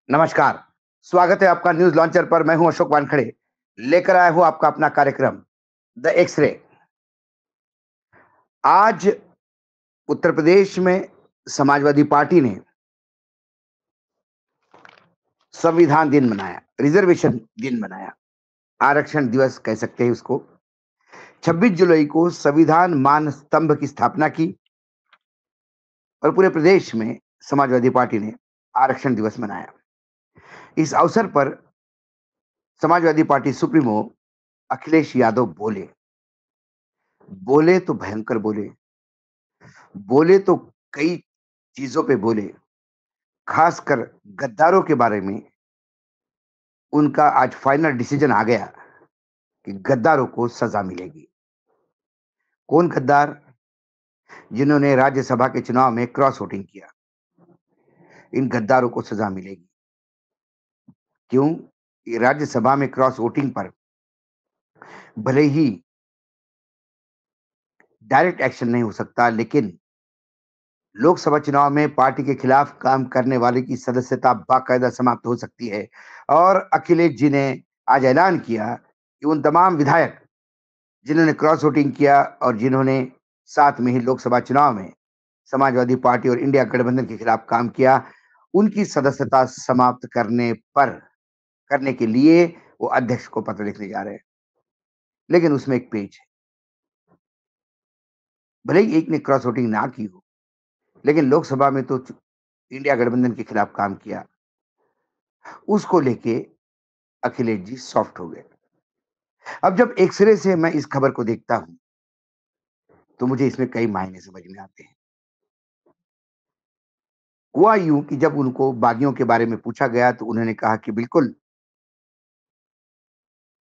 नमस्कार, स्वागत है आपका न्यूज़ लॉन्चर पर। मैं हूं अशोक वानखड़े, लेकर आया हूं आपका अपना कार्यक्रम द एक्स-रे। आज उत्तर प्रदेश में समाजवादी पार्टी ने संविधान दिन मनाया, रिजर्वेशन दिन मनाया, आरक्षण दिवस कह सकते हैं उसको। 26 जुलाई को संविधान मान स्तंभ की स्थापना की और पूरे प्रदेश में समाजवादी पार्टी ने आरक्षण दिवस मनाया। इस अवसर पर समाजवादी पार्टी सुप्रीमो अखिलेश यादव बोले। बोले तो भयंकर बोले। बोले तो कई चीज़ों पे बोले, खासकर गद्दारों के बारे में उनका आज फाइनल डिसीजन आ गया कि गद्दारों को सज़ा मिलेगी। कौन गद्दार? जिन्होंने राज्यसभा के चुनाव में क्रॉस वोटिंग किया, इन गद्दारों को सज़ा मिलेगी। क्यों? ये राज्यसभा में क्रॉस वोटिंग पर भले ही डायरेक्ट एक्शन नहीं हो सकता, लेकिन लोकसभा चुनाव में पार्टी के खिलाफ काम करने वाले की सदस्यता बाकायदा समाप्त हो सकती है। और अखिलेश जी ने आज ऐलान किया कि उन तमाम विधायक जिन्होंने क्रॉस वोटिंग किया और जिन्होंने साथ में ही लोकसभा चुनाव में समाजवादी पार्टी और इंडिया गठबंधन के खिलाफ काम किया, उनकी सदस्यता समाप्त करने के लिए वो अध्यक्ष को पत्र लिखने जा रहे हैं। लेकिन उसमें एक पेच है। भले ही एक ने क्रॉस वोटिंग ना की हो, लेकिन लोकसभा में तो इंडिया गठबंधन के खिलाफ काम किया। उसको लेके अखिलेश जी सॉफ्ट हो गए। अब जब एक्स-रे से मैं इस खबर को देखता हूं, तो मुझे इसमें कई मायने समझ में आते हैं। हुआ यूं कि जब उनको बागियों के बारे में पूछा गया तो उन्होंने कहा कि बिल्कुल,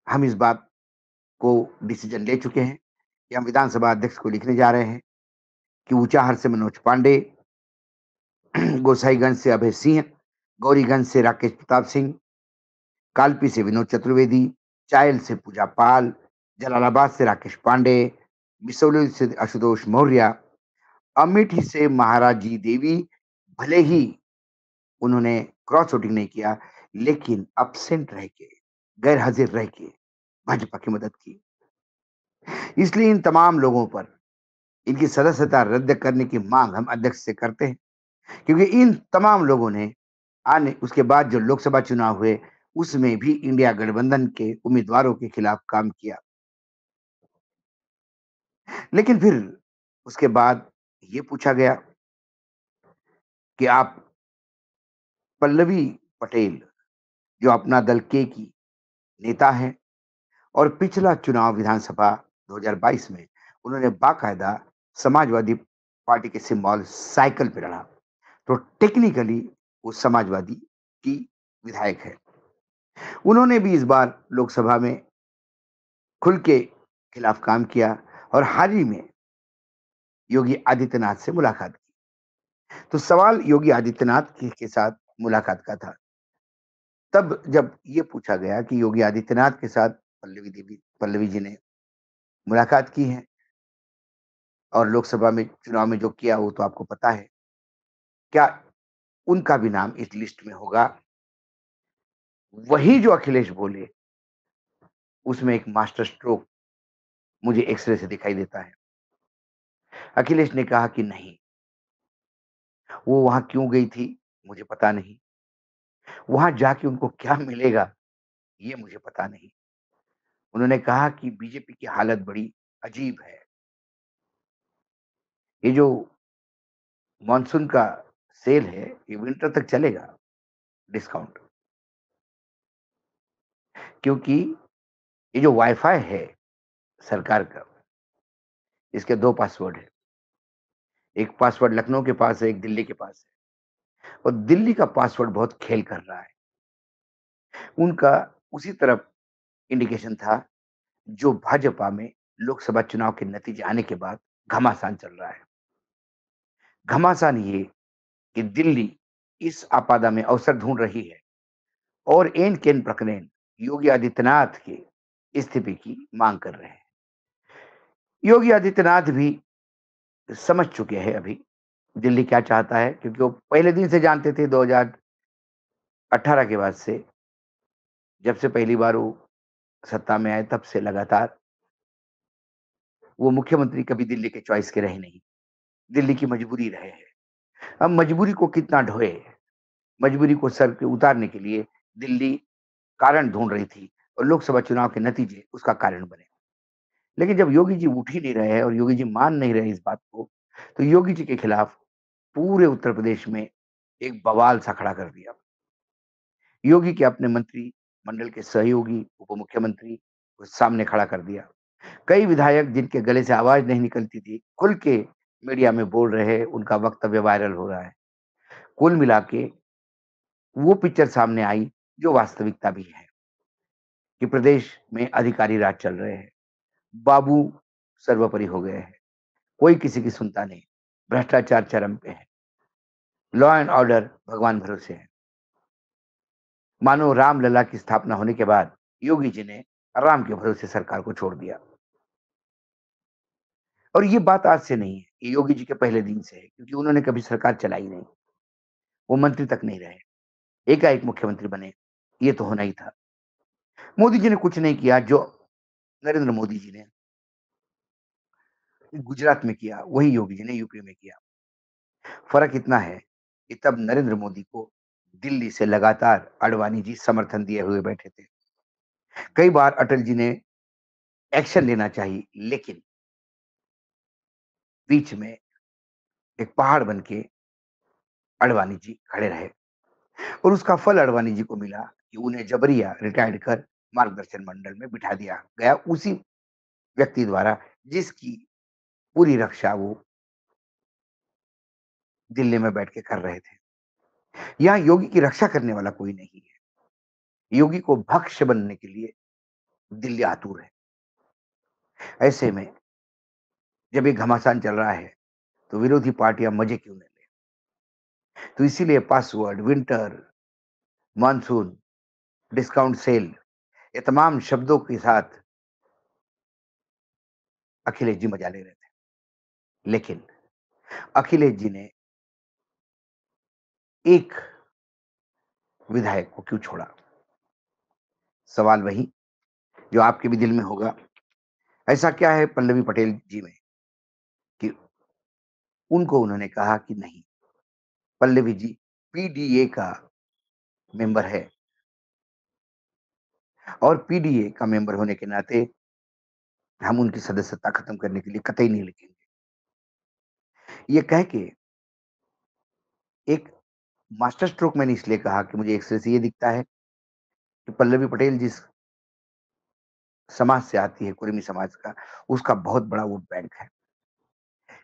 हम इस बात को डिसीजन ले चुके हैं कि हम विधानसभा अध्यक्ष को लिखने जा रहे हैं कि ऊंचाहर से मनोज पांडे, गोसाईगंज से अभय सिंह, गौरीगंज से राकेश प्रताप सिंह, कालपी से विनोद चतुर्वेदी, चायल से पूजा पाल, जलालाबाद से राकेश पांडे, बिसौली से आशुतोष मौर्य, अमेठी से महाराजी देवी। भले ही उन्होंने क्रॉस वोटिंग नहीं किया, लेकिन अब्सेंट रह के, गैर हाजिर रह के भाजपा की मदद की। इसलिए इन तमाम लोगों पर इनकी सदस्यता रद्द करने की मांग हम अध्यक्ष से करते हैं, क्योंकि इन तमाम लोगों ने आने उसके बाद जो लोकसभा चुनाव हुए, उसमें भी इंडिया गठबंधन के उम्मीदवारों के खिलाफ काम किया। लेकिन फिर उसके बाद ये पूछा गया कि आप पल्लवी पटेल, जो अपना दल के की नेता हैं और पिछला चुनाव विधानसभा 2022 में उन्होंने बाकायदा समाजवादी पार्टी के सिंबल साइकिल पे लड़ा, तो टेक्निकली वो समाजवादी की विधायक है। उन्होंने भी इस बार लोकसभा में खुल के खिलाफ काम किया और हाल ही में योगी आदित्यनाथ से मुलाकात की। तो सवाल योगी आदित्यनाथ के साथ मुलाकात का था। तब जब ये पूछा गया कि योगी आदित्यनाथ के साथ पल्लवी जी ने मुलाकात की है और लोकसभा में चुनाव में जो किया वो तो आपको पता है। क्या उनका भी नाम इस लिस्ट में होगा? वही जो अखिलेश बोले, उसमें एक मास्टर स्ट्रोक मुझे एक्स-रे से दिखाई देता है। अखिलेश ने कहा कि नहीं, वो वहाँ क्यों गई थी, मुझे पता नहीं। वहाँ जाके उनको क्या मिलेगा, ये मुझे पता नहीं। उन्होंने कहा कि बीजेपी की हालत बड़ी अजीब है। ये जो मानसून का सेल है, ये विंटर तक चलेगा डिस्काउंट। क्योंकि ये जो वाई-फाई है सरकार का, इसके 2 पासवर्ड हैं। एक पासवर्ड लखनऊ के पास है, एक दिल्ली के पास है और दिल्ली का पासवर्ड बहुत खेल कर रहा है। उनका उसी तरफ इंडिकेशन था जो भाजपा में लोकसभा चुनाव के नतीजे आने के बाद घमासान चल रहा है। घमासान ये कि दिल्ली इस आपदा में अवसर ढूंढ रही है और एन केन प्रकरण योगी आदित्यनाथ के इस्तीफे की मांग कर रहे हैं। योगी आदित्यनाथ भी समझ चुके हैं अभी दिल्ली क्या चाहता है, क्योंकि वो पहले दिन से जानते थे 18 के बाद से जब से पहली बार वो सत्ता में आए तब से लगातार वो मुख्यमंत्री कभी दिल्ली के चॉइस के रहे नहीं। दिल्ली की मजबूरी रहे हैं। अब मजबूरी को कितना ढोए, मजबूरी को सर पे उतारने के लिए दिल्ली कारण ढूँढ रही थी और लोकसभा चुनाव के नतीजे उसका कारण बने। लेकिन जब योगी जी उठ ही नहीं रहे हैं और योगी जी मान नहीं रहे इस बात को, तो योगी जी के खिलाफ पूरे उत्तर प्रदेश में एक बवाल सा खड़ा कर दिया। योगी के अपने मंत्री मंडल के सहयोगी, उप मुख्यमंत्री को सामने खड़ा कर दिया। कई विधायक जिनके गले से आवाज़ नहीं निकलती थी, खुल के मीडिया में बोल रहे हैं, उनका वक्तव्य वायरल हो रहा है। कुल मिला के वो पिक्चर सामने आई जो वास्तविकता भी है कि प्रदेश में अधिकारी राज चल रहे हैं। बाबू सर्वोपरि हो गए हैं। कोई किसी की सुनता नहीं। भ्रष्टाचार चरम पे है। लॉ एंड ऑर्डर भगवान भरोसे है। मानो रामलला की स्थापना होने के बाद योगी जी ने राम के भरोसे सरकार को छोड़ दिया। और ये बात आज से नहीं है, ये योगी जी के पहले दिन से है क्योंकि उन्होंने कभी सरकार चलाई नहीं। वो मंत्री तक नहीं रहे। एकाएक मुख्यमंत्री बने। ये तो होना ही था। मोदी जी ने कुछ नहीं किया जो नरेंद्र मोदी जी ने गुजरात में किया, वही योगी जी ने यूपी में किया। फ़र्क इतना है कि तब नरेंद्र मोदी को दिल्ली से लगातार अडवाणी जी समर्थन दिए हुए बैठे थे। कई बार अटल जी ने एक्शन लेना चाहिए, लेकिन बीच में एक पहाड़ बन के अडवाणी जी खड़े रहे और उसका फल अडवाणी जी को मिला कि उन्हें जबरिया रिटायर्ड कर मार्गदर्शन मंडल में बिठा दिया गया उसी व्यक्ति द्वारा जिसकी पूरी रक्षा वो दिल्ली में बैठ के कर रहे थे। यहाँ योगी की रक्षा करने वाला कोई नहीं है। योगी को भक्ष बनने के लिए दिल्ली आतुर है। ऐसे में जब ये घमासान चल रहा है, तो विरोधी पार्टियां मजे क्यों न लें? तो इसीलिए password, winter, monsoon, discount sale ये तमाम शब्दों के साथ अखिलेश जी मजा ले रहे थे। लेकिन अखिलेश जी ने एक विधायक को क्यों छोड़ा? सवाल वही जो आपके भी दिल में होगा। ऐसा क्या है पल्लवी पटेल जी में कि उनको उन्होंने कहा कि नहीं, पल्लवी जी पीडीए का मेंबर है और पीडीए का मेंबर होने के नाते हम उनकी सदस्यता खत्म करने के लिए कतई नहीं लिखेंगे। ये कह के एक मास्टर स्ट्रोक मैंने इसलिए कहा कि मुझे एक तरह से ये दिखता है कि पल्लवी पटेल जिस समाज से आती है, कुर्मी समाज का, उसका बहुत बड़ा वोट बैंक है।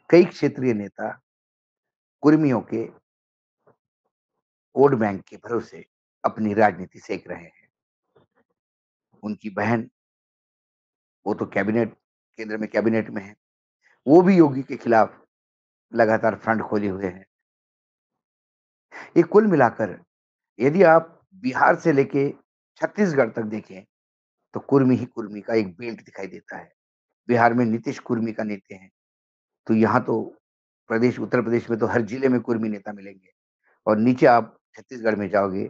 कई क्षेत्रीय नेता कुर्मियों के वोट बैंक के भरोसे अपनी राजनीति सेक रहे हैं। उनकी बहन, वो तो कैबिनेट केंद्र में कैबिनेट में है। वो भी योगी के खिलाफ लगातार फ्रंट खोले हुए हैं। ये कुल मिलाकर यदि आप बिहार से लेके छत्तीसगढ़ तक देखें, तो कुर्मी ही कुर्मी का एक बेल्ट दिखाई देता है। बिहार में नीतीश कुर्मी का नेता है, तो यहाँ तो उत्तर प्रदेश में तो हर जिले में कुर्मी नेता मिलेंगे और नीचे आप छत्तीसगढ़ में जाओगे,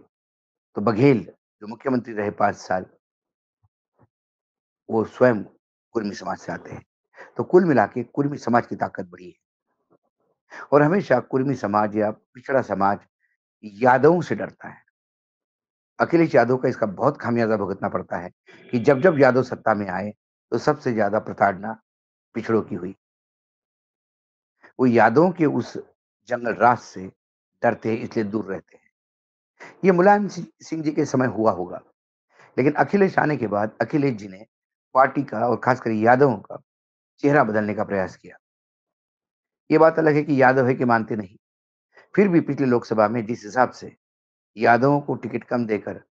तो बघेल जो मुख्यमंत्री रहे 5 साल, वो स्वयं कुर्मी समाज से आते हैं। तो कुल मिला के कुर्मी समाज की ताकत बड़ी है और हमेशा कुर्मी समाज या पिछड़ा समाज यादवों से डरता है। अखिलेश यादव का इसका बहुत खामियाजा भुगतना पड़ता है कि जब-जब यादव सत्ता में आए, तो सबसे ज़्यादा प्रताड़ना पिछड़ों की हुई। वो यादवों के उस जंगल राज से डरते हैं, इसलिए दूर रहते हैं। ये मुलायम सिंह जी के समय हुआ होगा, लेकिन अखिलेश आने के बाद अखिलेश जी ने पार्टी का और खासकर यादवों का चेहरा बदलने का प्रयास किया। ये बात अलग है कि यादव है कि मानते नहीं। फिर भी पिछले लोकसभा में जिस हिसाब से यादवों को टिकट कम देकर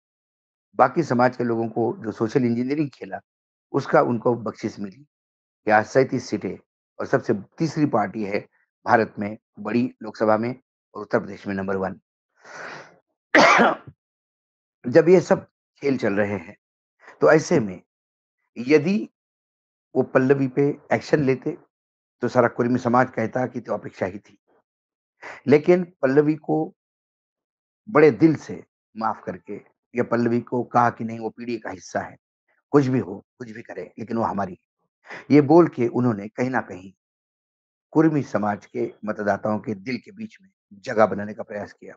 बाकी समाज के लोगों को जो सोशल इंजीनियरिंग खेला, उसका उनको बख्शीश मिली। कि आज 37 सीटें और सबसे तीसरी पार्टी है भारत में बड़ी लोकसभा में और उत्तर प्रदेश में नंबर 1। जब ये सब खेल चल रहे हैं, तो ऐसे में यदि वो पल्लवी पे एक्शन लेते, तो सारा कुर्मी समाज कहता कि तो अपेक्षा ही थी। लेकिन पल्लवी को बड़े दिल से माफ़ करके या पल्लवी को कहा कि नहीं वो पीढ़ी का हिस्सा है, कुछ भी हो, कुछ भी करे लेकिन वो हमारी है। ये बोल के उन्होंने कहीं न कहीं कुर्मी समाज के मतदाताओं के दिल के बीच में जगह बनाने का प्रयास किया।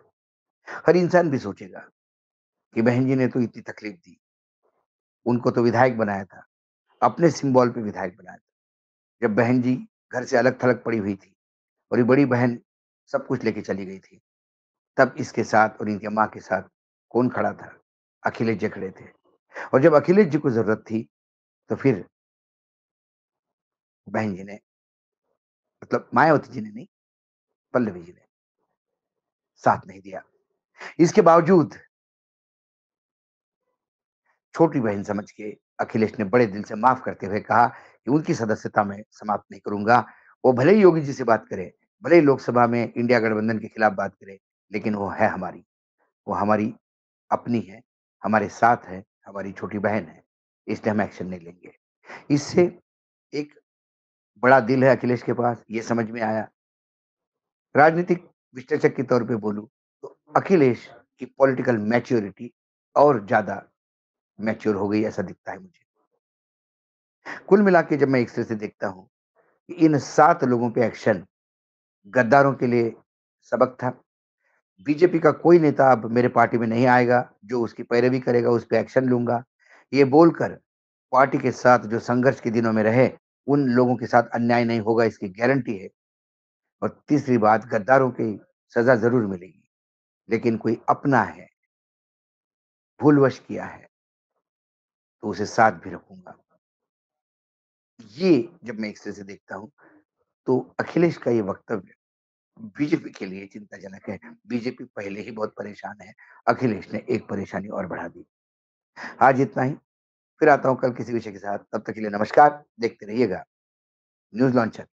हर इंसान भी सोचेगा कि बहन जी ने तो इतनी तकलीफ दी, उनको तो विधायक बनाया था, अपने सिंबल पे विधायक बनाया था। जब बहन जी घर से अलग-थलग पड़ी हुई थी और ये बड़ी बहन सब कुछ लेके चली गई थी, तब इसके साथ और इनके माँ के साथ कौन खड़ा था? अखिलेश जी खड़े थे और जब अखिलेश जी को ज़रूरत थी, तो फिर बहन जी ने मतलब मायावती जी ने नहीं, पल्लवी जी ने साथ नहीं दिया। इसके बावजूद छोटी बहन समझ के अखिलेश ने बड़े दिल से माफ़ करते हुए कहा कि उनकी सदस्यता मैं समाप्त नहीं करूँगा। वो भले ही योगी जी से बात करे, भले ही लोकसभा में इंडिया गठबंधन के खिलाफ बात करे, लेकिन वो है हमारी। वो हमारी अपनी है, हमारे साथ है, हमारी छोटी बहन है, इसलिए हम एक्शन नहीं लेंगे। इससे एक बड़ा दिल है अखिलेश के पास, ये समझ में आया। राजनीतिक विश्लेषक के तौर पे बोलूँ तो अखिलेश की पॉलिटिकल मैच्योरिटी और ज़्यादा मैच्योर हो गई ऐसा दिखता है मुझे। कुल मिला के जब मैं एक तरह से देखता हूँ कि इन 7 लोगों पे एक्शन गद्दारों के लिए सबक था। बीजेपी का कोई नेता अब मेरे पार्टी में नहीं आएगा, जो उसकी पैरवी करेगा उस पे एक्शन लूँगा। ये बोलकर पार्टी के साथ जो संघर्ष के दिनों में रहे, उन लोगों के साथ अन्याय नहीं होगा इसकी गारंटी है। और तीसरी बात गद्दारों की सज़ा ज़रूर मिलेगी, लेकिन कोई अपना है, भूलवश किया है, तो उसे साथ भी रखूँगा। ये जब मैं एक तरह से देखता हूँ, तो अखिलेश का ये वक्तव्य बीजेपी के लिए चिंताजनक है। बीजेपी पहले ही बहुत परेशान है, अखिलेश ने एक परेशानी और बढ़ा दी। आज इतना ही, फिर आता हूँ कल किसी विषय के साथ, तब तक के लिए नमस्कार, देखते रहिएगा न्यूज़ लॉन्चर।